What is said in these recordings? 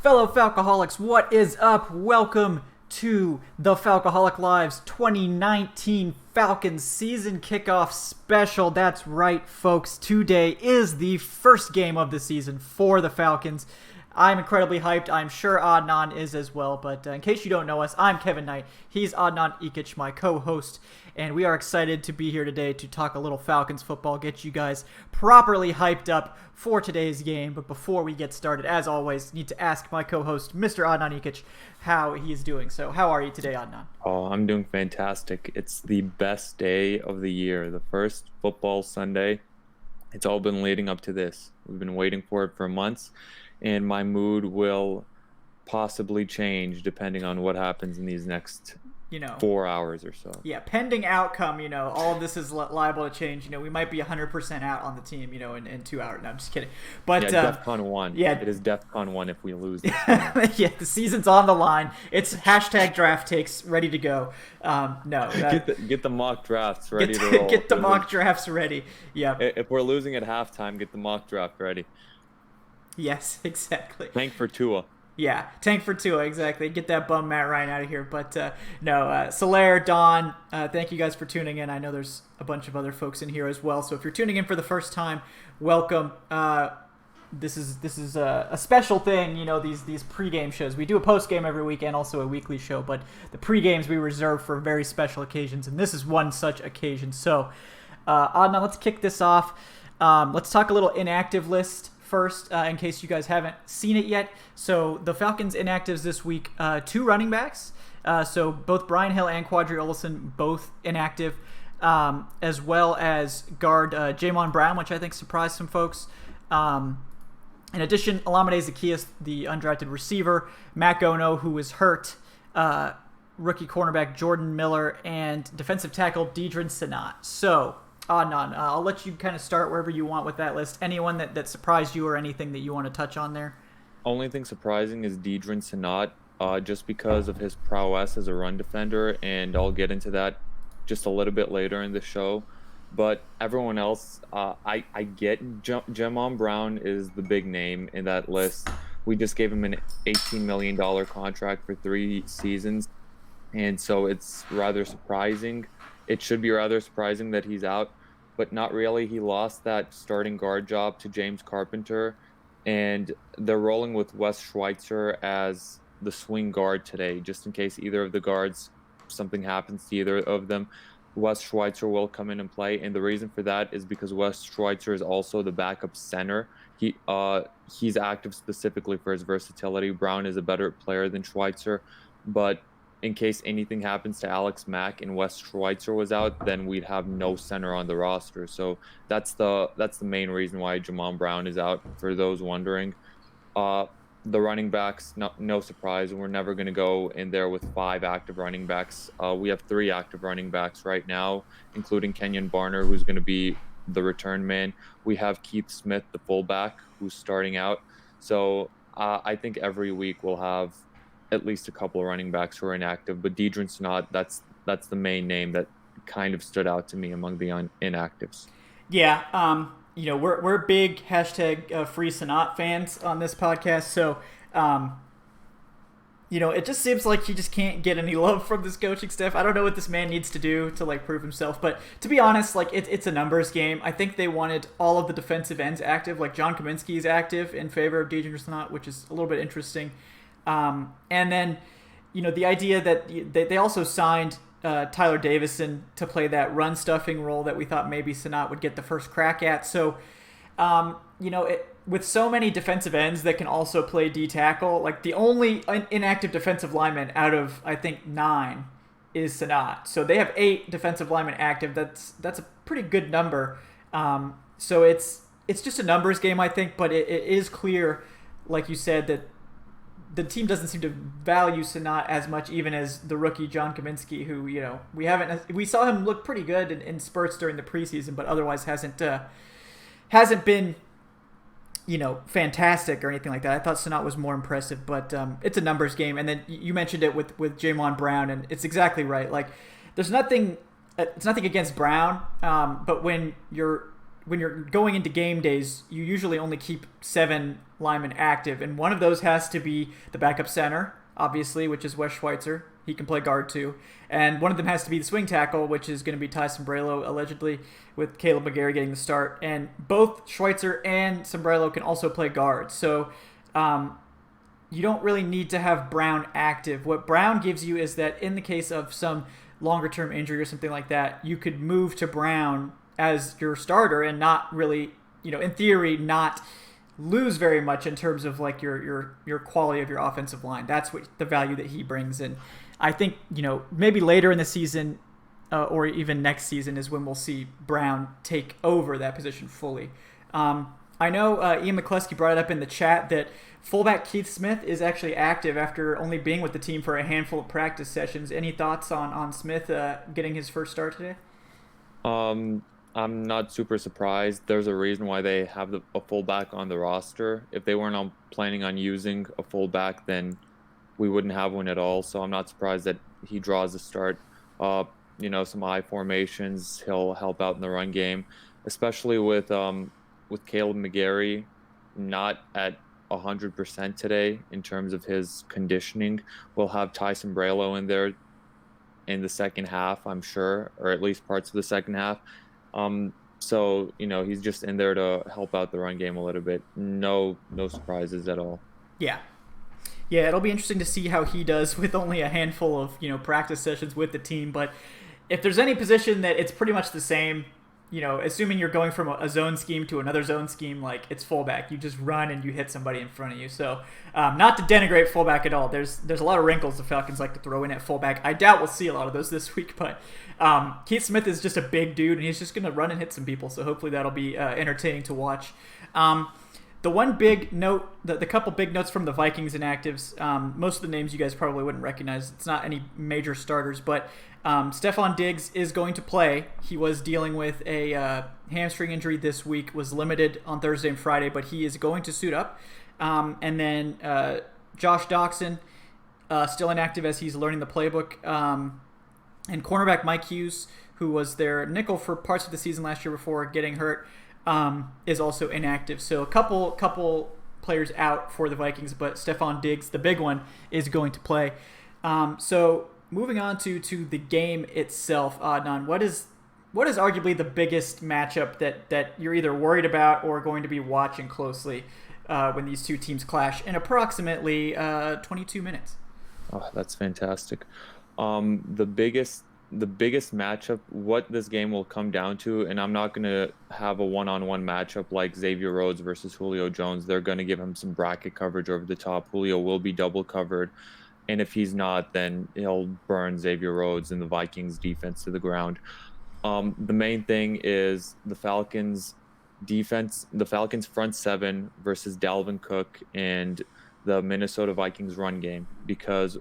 Fellow Falcoholics, what is up? Welcome to the Falcoholic Live's 2019 Falcons season kickoff special. That's right, folks. Today is the first game of the season for the Falcons. I'm incredibly hyped. I'm sure Adnan is as well. But in case you don't know us, I'm Kevin Knight. He's Adnan Ikic, my co-host. And we are excited to be here today to talk a little Falcons football, get you guys properly hyped up for today's game. But before we get started, as always, need to ask my co-host, Mr. Adnan Ikic, how he is doing. So how are you today, Adnan? Oh, I'm doing fantastic. It's the best day of the year, the first football Sunday. It's all been leading up to this. We've been waiting for it for months, and my mood will possibly change depending on what happens in these next 4 hours or so. Yeah, pending outcome, all of this is liable to change. We might be 100% out on the team, in 2 hours. No, I'm just kidding. But yeah, DEFCON 1. Yeah. It is DEFCON 1 if we lose this. Yeah, the season's on the line. It's hashtag draft takes ready to go. Get the mock drafts ready to roll. Get the mock drafts ready. Yeah. If we're losing at halftime, get the mock draft ready. Yes, exactly. Tank for Tua. Yeah, tank for Tua, exactly. Get that bum Matt Ryan out of here. But Solaire, Don, thank you guys for tuning in. I know there's a bunch of other folks in here as well. So if you're tuning in for the first time, welcome. This is a special thing, these pregame shows. We do a postgame every week and also a weekly show, but the pregames we reserve for very special occasions, and this is one such occasion. So, Adnan, let's kick this off. Let's talk a little inactive list first, in case you guys haven't seen it yet. So the Falcons inactives this week, 2 running backs. So both Brian Hill and Quadri Olison, both inactive, as well as guard Jamon Brown, which I think surprised some folks. In addition, Olamide Zaccheaus, the undrafted receiver, Matt Gono, who was hurt, rookie cornerback Jordan Miller, and defensive tackle Deidrin Senat. So, Adnan, I'll let you kind of start wherever you want with that list. Anyone that surprised you or anything that you want to touch on there? Only thing surprising is Deidrin Senat, just because of his prowess as a run defender, and I'll get into that just a little bit later in the show. But everyone else, I get. Jamon Brown is the big name in that list. We just gave him an $18 million contract for 3 seasons, and so it's rather surprising. It should be rather surprising that he's out, but not really. He lost that starting guard job to James Carpenter, and they're rolling with Wes Schweitzer as the swing guard today, just in case either of the guards, something happens to either of them. Wes Schweitzer will come in and play, and the reason for that is because Wes Schweitzer is also the backup center. He's active specifically for his versatility. Brown is a better player than Schweitzer, but in case anything happens to Alex Mack and Wes Schweitzer was out, then we'd have no center on the roster. So that's the main reason why Jamon Brown is out, for those wondering. The running backs, no surprise. We're never going to go in there with 5 active running backs. We have 3 active running backs right now, including Kenyon Barner, who's going to be the return man. We have Keith Smith, the fullback, who's starting out. So I think every week we'll have at least a couple of running backs who are inactive. But Deidrin Senat, that's the main name that kind of stood out to me among the inactives. Yeah, we're big hashtag free Senat fans on this podcast, so it just seems like he just can't get any love from this coaching staff. I don't know what this man needs to do to prove himself, but to be honest, it's a numbers game. I think they wanted all of the defensive ends active. John Kaminsky is active in favor of Deidrin Senat, which is a little bit interesting. And then, the idea that they also signed Tyler Davison to play that run stuffing role that we thought maybe Senat would get the first crack at. So, with so many defensive ends that can also play D tackle, the only inactive defensive lineman out of, I think, 9 is Senat. So they have 8 defensive linemen active. That's a pretty good number. So it's just a numbers game, I think, but it is clear, like you said, that the team doesn't seem to value Senat as much, even as the rookie John Kaminsky, who we saw him look pretty good in spurts during the preseason, but otherwise hasn't been fantastic or anything like that. I thought Senat was more impressive, but it's a numbers game. And then you mentioned it with Jamon Brown, and it's exactly right. There's nothing. It's nothing against Brown, but when you're when you're going into game days, you usually only keep 7 linemen active, and one of those has to be the backup center, obviously, which is Wes Schweitzer. He can play guard too. And one of them has to be the swing tackle, which is going to be Ty Sombrello, allegedly, with Caleb McGarry getting the start. And both Schweitzer and Sombrello can also play guard. So you don't really need to have Brown active. What Brown gives you is that in the case of some longer-term injury or something like that, you could move to Brown as your starter and not really, in theory, not lose very much in terms of like your quality of your offensive line. That's what the value that he brings in. I think, maybe later in the season or even next season is when we'll see Brown take over that position fully. I know Ian McCluskey brought it up in the chat that fullback Keith Smith is actually active after only being with the team for a handful of practice sessions. Any thoughts on Smith getting his first start today? I'm not super surprised. There's a reason why they have a fullback on the roster. If they weren't planning on using a fullback, then we wouldn't have one at all. So I'm not surprised that he draws the start. Some I formations, he'll help out in the run game, especially with Caleb McGarry not at 100% today in terms of his conditioning. We'll have Ty Sombrello in there in the second half, I'm sure, or at least parts of the second half. So he's just in there to help out the run game a little bit. No surprises at all. Yeah, it'll be interesting to see how he does with only a handful of practice sessions with the team. But if there's any position that it's pretty much the same, assuming you're going from a zone scheme to another zone scheme, like it's fullback. You just run and you hit somebody in front of you. So not to denigrate fullback at all. There's a lot of wrinkles the Falcons like to throw in at fullback. I doubt we'll see a lot of those this week, but Keith Smith is just a big dude, and he's just going to run and hit some people. So hopefully that'll be entertaining to watch. The one big note, the couple big notes from the Vikings inactives, most of the names you guys probably wouldn't recognize. It's not any major starters, but Stephon Diggs is going to play. He was dealing with a hamstring injury this week, was limited on Thursday and Friday, but he is going to suit up. And then Josh Doxson, still inactive as he's learning the playbook. And cornerback Mike Hughes, who was their nickel for parts of the season last year before getting hurt, is also inactive. So a couple players out for the Vikings, but Stephon Diggs, the big one, is going to play. So moving on to the game itself, Adnan, what is arguably the biggest matchup that you're either worried about or going to be watching closely when these two teams clash in approximately 22 minutes? Oh, that's fantastic. The biggest matchup, what this game will come down to, and I'm not going to have a one-on-one matchup like Xavier Rhodes versus Julio Jones. They're going to give him some bracket coverage over the top. Julio will be double covered, and if he's not, then he'll burn Xavier Rhodes and the Vikings defense to the ground. The main thing is the Falcons defense, the Falcons front seven versus Dalvin Cook and the Minnesota Vikings run game, because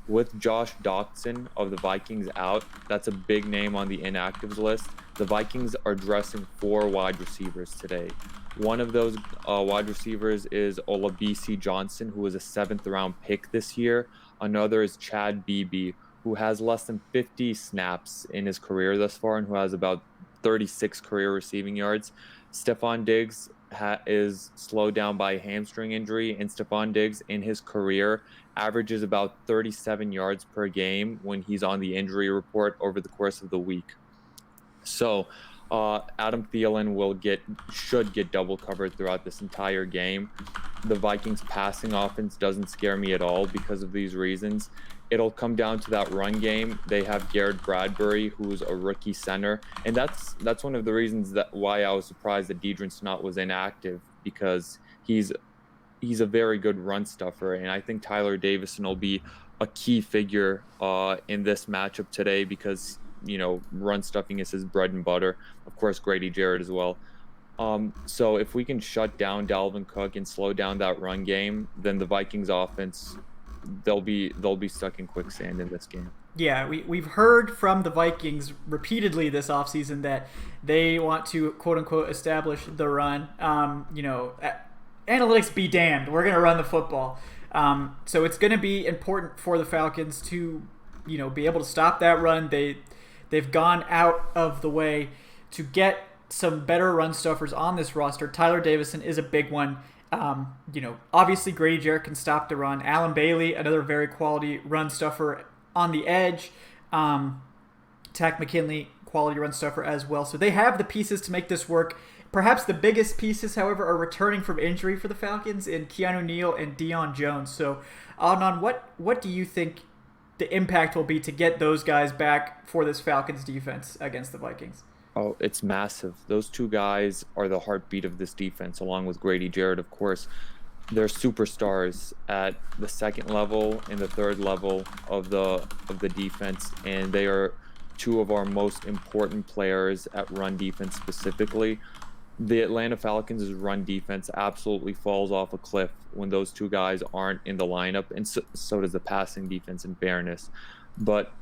with Josh Doxson of the Vikings out, that's a big name on the inactives list. The Vikings are dressing 4 wide receivers today. One of those wide receivers is Olabisi Johnson, who was a 7th-round pick this year. Another is Chad Beebe, who has less than 50 snaps in his career thus far and who has about 36 career receiving yards. Stephon Diggs is slowed down by a hamstring injury, and Stephon Diggs in his career averages about 37 yards per game when he's on the injury report over the course of the week. So Adam Thielen should get double covered throughout this entire game. The Vikings passing offense doesn't scare me at all because of these reasons. It'll come down to that run game. They have Garrett Bradbury, who's a rookie center, and that's one of the reasons why I was surprised that Deidrin Snott was inactive, because he's a very good run stuffer, and I think Tyler Davison will be a key figure in this matchup today because run stuffing is his bread and butter. Of course, Grady Jarrett as well. So if we can shut down Dalvin Cook and slow down that run game, then the Vikings offense, they'll be stuck in quicksand in this game. Yeah, we've heard from the Vikings repeatedly this offseason that they want to quote unquote establish the run. Analytics be damned, we're going to run the football. So it's going to be important for the Falcons to be able to stop that run. They've gone out of the way to get some better run stuffers on this roster. Tyler Davison is a big one. Obviously Grady Jarrett can stop the run. Alan Bailey, another very quality run stuffer on the edge. Tack McKinley, quality run stuffer as well. So they have the pieces to make this work. Perhaps the biggest pieces, however, are returning from injury for the Falcons in Keanu Neal and Deion Jones. So, Adnan, what do you think the impact will be to get those guys back for this Falcons defense against the Vikings? Oh, it's massive. Those two guys are the heartbeat of this defense, along with Grady Jarrett, of course. They're superstars at the second level and the third level of the defense, and they are two of our most important players at run defense specifically. The Atlanta Falcons' run defense absolutely falls off a cliff when those two guys aren't in the lineup, and so does the passing defense, in fairness. But,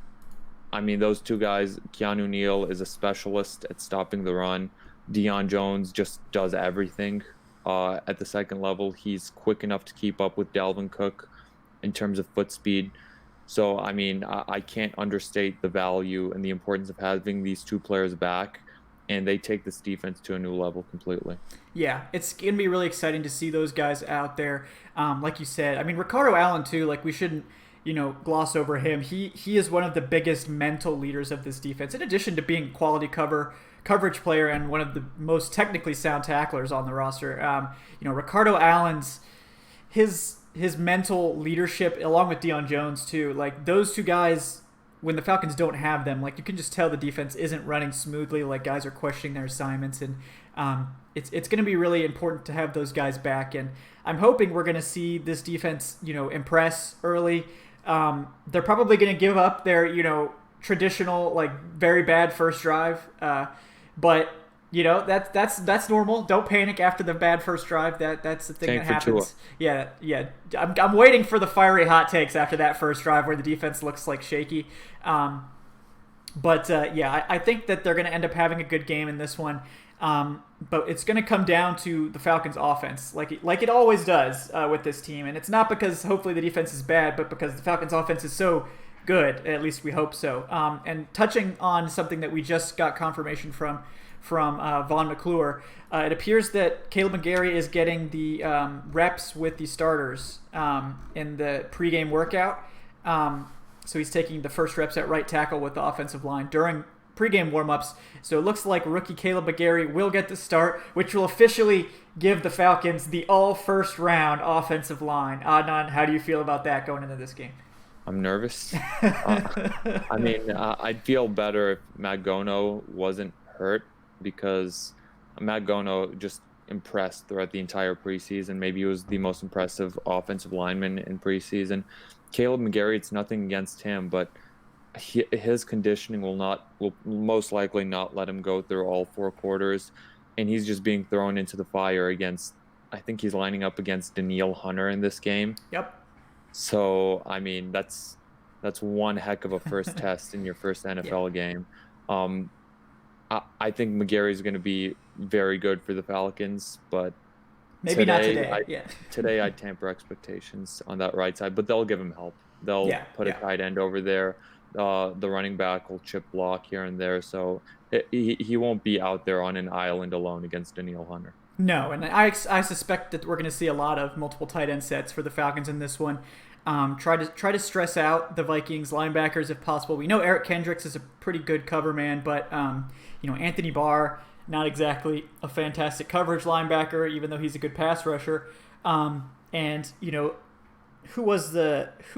I mean, those two guys, Keanu Neal is a specialist at stopping the run. Deion Jones just does everything at the second level. He's quick enough to keep up with Dalvin Cook in terms of foot speed. So, I mean, I can't understate the value and the importance of having these two players back, and they take this defense to a new level completely. Yeah, it's going to be really exciting to see those guys out there. Like you said, I mean, Ricardo Allen, too, like we shouldn't, gloss over him. He is one of the biggest mental leaders of this defense, in addition to being a quality coverage player and one of the most technically sound tacklers on the roster. Ricardo Allen's, his mental leadership, along with Deion Jones, too, like those two guys, when the Falcons don't have them, like you can just tell the defense isn't running smoothly, like guys are questioning their assignments, and it's going to be really important to have those guys back. And I'm hoping we're going to see this defense, impress early. They're probably going to give up their, traditional, like very bad first drive. But that's normal. Don't panic after the bad first drive. That's the thing that happens. Yeah. I'm waiting for the fiery hot takes after that first drive where the defense looks like shaky. I think that they're going to end up having a good game in this one. But it's going to come down to the Falcons' offense, like it always does with this team. And it's not because hopefully the defense is bad, but because the Falcons' offense is so good. At least we hope so. And touching on something that we just got confirmation from Vaughn McClure, it appears that Caleb McGarry is getting the reps with the starters in the pregame workout. So he's taking the first reps at right tackle with the offensive line during pregame warmups. So it looks like rookie Caleb McGarry will get the start, which will officially give the Falcons the all first round offensive line. Adnan, how do you feel about that going into this game? I'm nervous. I'd feel better if Matt Gono wasn't hurt, because Matt Gono just impressed throughout the entire preseason. Maybe he was the most impressive offensive lineman in preseason. Caleb McGarry, it's nothing against him, but his conditioning will most likely not let him go through all four quarters, and he's just being thrown into the fire against, I think he's lining up against Danielle Hunter in this game. Yep. So, I mean, that's one heck of a first test in your first NFL game. I think McGarry is going to be very good for the Falcons, but maybe not today. Today I'd temper expectations on that right side, but they'll give him help. They'll put a tight end over there. The running back will chip block here and there, so he won't be out there on an island alone against Danielle Hunter. No, and I suspect that we're going to see a lot of multiple tight end sets for the Falcons in this one. Try to stress out the Vikings linebackers if possible. We know Eric Kendricks is a pretty good cover man, but Anthony Barr, not exactly a fantastic coverage linebacker, even though he's a good pass rusher. Who's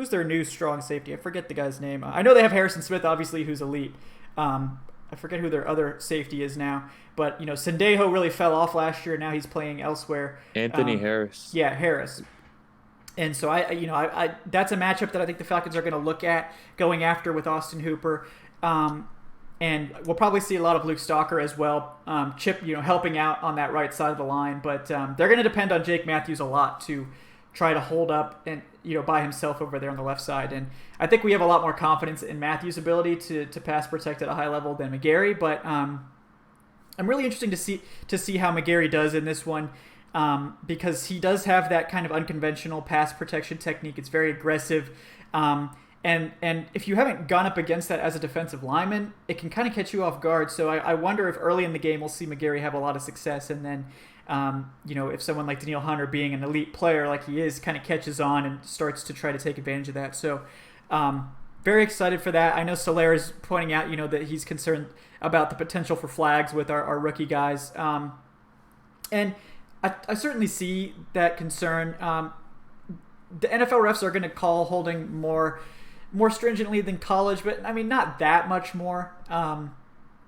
their new strong safety? I forget the guy's name. I know they have Harrison Smith, obviously, who's elite. I forget who their other safety is now, but Sendejo really fell off last year. Now he's playing elsewhere. Anthony Harris. Yeah, Harris. And so I that's a matchup that I think the Falcons are going to look at going after with Austin Hooper. And we'll probably see a lot of Luke Stalker as well. Chip, helping out on that right side of the line, but they're going to depend on Jake Matthews a lot to try to hold up and by himself over there on the left side. And I think we have a lot more confidence in Matthews' ability to pass protect at a high level than McGarry. But I'm really interested to see how McGarry does in this one, because he does have that kind of unconventional pass protection technique. It's very aggressive. And if you haven't gone up against that as a defensive lineman, it can kind of catch you off guard. So I wonder if early in the game we'll see McGarry have a lot of success, and then if someone like Danielle Hunter, being an elite player like he is, kind of catches on and starts to try to take advantage of that. So very excited for that. I know Soler is pointing out, that he's concerned about the potential for flags with our rookie guys. And I certainly see that concern. The NFL refs are going to call holding more stringently than college, but I mean, not that much more.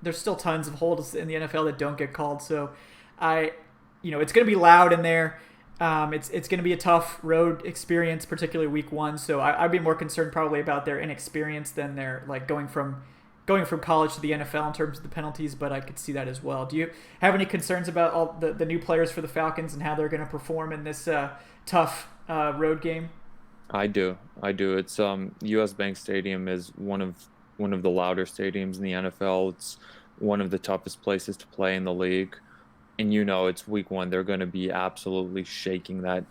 There's still tons of holds in the NFL that don't get called. So it's going to be loud in there. It's going to be a tough road experience, particularly week 1. So I'd be more concerned probably about their inexperience than their going from college to the NFL in terms of the penalties, but I could see that as well. Do you have any concerns about all the new players for the Falcons and how they're going to perform in this tough road game? I do. It's U.S. Bank Stadium is one of the louder stadiums in the NFL. It's one of the toughest places to play in the league, and it's week 1. They're going to be absolutely shaking that.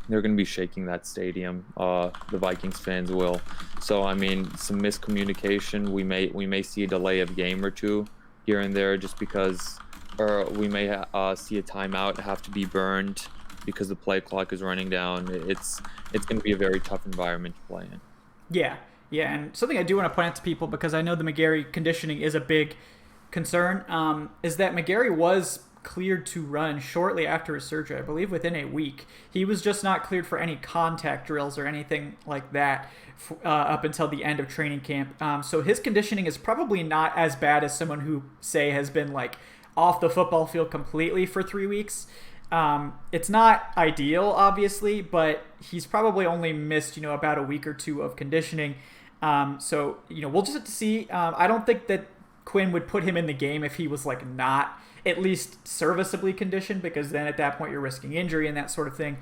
They're going to be shaking that stadium. The Vikings fans will. So I mean, some miscommunication. We may see a delay of game or two here and there, just because, or we may see a timeout have to be burned because the play clock is running down. It's going to be a very tough environment to play in. Yeah, and something I do want to point out to people, because I know the McGarry conditioning is a big concern, is that McGarry was cleared to run shortly after his surgery, I believe within a week. He was just not cleared for any contact drills or anything like that up until the end of training camp. So his conditioning is probably not as bad as someone who, say, has been off the football field completely for 3 weeks. It's not ideal, obviously, but he's probably only missed, about a week or two of conditioning. So we'll just have to see. I don't think that Quinn would put him in the game if he was not at least serviceably conditioned, because then at that point you're risking injury and that sort of thing.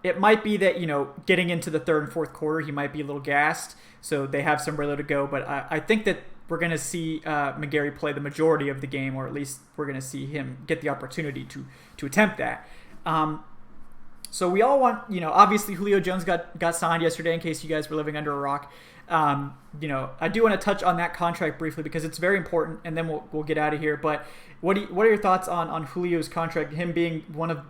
It might be that, getting into the third and fourth quarter, he might be a little gassed, so they have some reload to go. But I think that we're going to see McGarry play the majority of the game, or at least we're going to see him get the opportunity to attempt that. So we all want, obviously Julio Jones got signed yesterday, in case you guys were living under a rock. I do want to touch on that contract briefly because it's very important, and then we'll get out of here. But what are your thoughts on Julio's contract, him being one of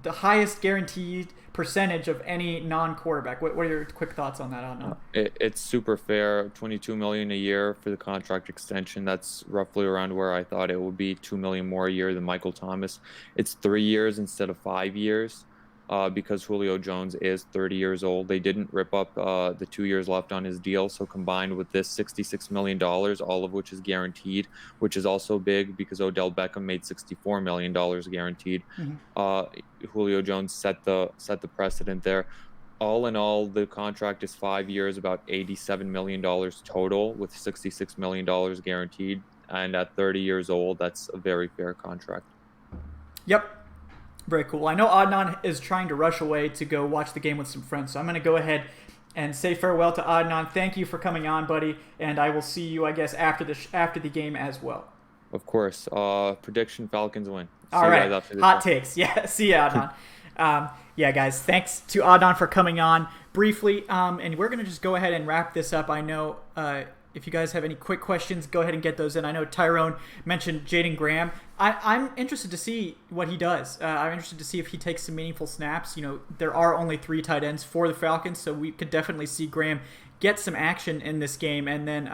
the highest guaranteed percentage of any non-quarterback? What are your quick thoughts on that? I don't know. It's super fair. $22 million a year for the contract extension. That's roughly around where I thought it would be. $2 million more a year than Michael Thomas. It's 3 years instead of 5 years. Because Julio Jones is 30 years old. They didn't rip up the 2 years left on his deal. So combined with this $66 million, all of which is guaranteed, which is also big because Odell Beckham made $64 million guaranteed. Mm-hmm. Julio Jones set the precedent there. All in all, the contract is 5 years, about $87 million total, with $66 million guaranteed. And at 30 years old, that's a very fair contract. Yep. Very cool. I know Adnan is trying to rush away to go watch the game with some friends, so I'm going to go ahead and say farewell to Adnan. Thank you for coming on, buddy, and I will see you, I guess, after the game as well. Of course. Prediction: Falcons win. All right. Hot takes. Yeah. See you, Adnan. Yeah, guys. Thanks to Adnan for coming on briefly, and we're going to just go ahead and wrap this up. I know. If you guys have any quick questions, go ahead and get those in. I know Tyrone mentioned Jaden Graham. I'm interested to see what he does. I'm interested to see if he takes some meaningful snaps. There are only 3 tight ends for the Falcons, so we could definitely see Graham get some action in this game. And then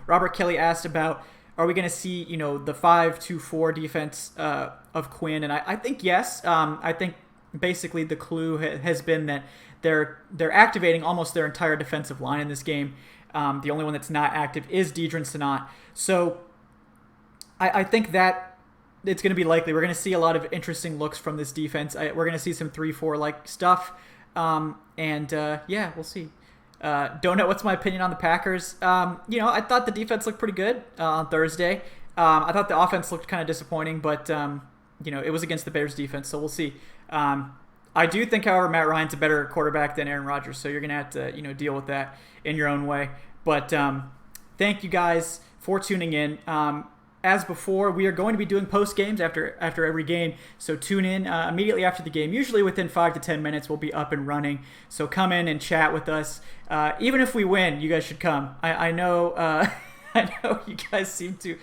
Robert Kelly asked about, are we going to see, the 5-2-4 defense of Quinn? And I think yes. I think basically the clue has been that they're activating almost their entire defensive line in this game. The only one that's not active is Deidrin Senat. So I think that it's going to be likely. We're going to see a lot of interesting looks from this defense. We're going to see some 3-4 stuff. We'll see. Don't know what's my opinion on the Packers. I thought the defense looked pretty good on Thursday. I thought the offense looked kind of disappointing, but it was against the Bears defense, so we'll see. I do think, however, Matt Ryan's a better quarterback than Aaron Rodgers, so you're going to have to, deal with that in your own way. But thank you guys for tuning in. as before, we are going to be doing post games after every game. So tune in immediately after the game. Usually within 5 to 10 minutes, we'll be up and running. So come in and chat with us. Even if we win, you guys should come. I know I know you guys seem to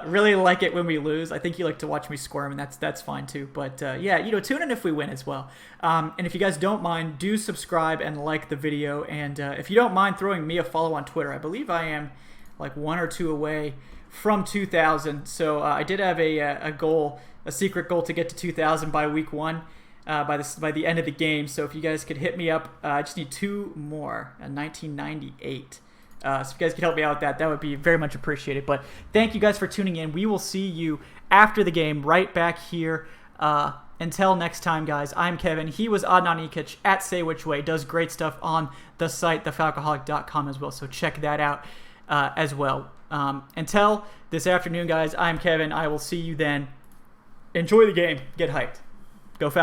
really like it when we lose. I think you like to watch me squirm, and that's fine too. But yeah, tune in if we win as well. And if you guys don't mind, do subscribe and like the video. And if you don't mind throwing me a follow on Twitter, I believe I am like 1 or 2 away from 2,000. So I did have a goal, a secret goal to get to 2,000 by week 1, by the end of the game. So if you guys could hit me up, I just need 2 more, 1998. So if you guys could help me out with that would be very much appreciated. But thank you guys for tuning in. We will see you after the game right back here. Until next time, guys, I'm Kevin. He was Adnan Ikic at Say Which Way. Does great stuff on the site, thefalcoholic.com as well. So check that out as well. Until this afternoon, guys, I'm Kevin. I will see you then. Enjoy the game. Get hyped. Go Falcons.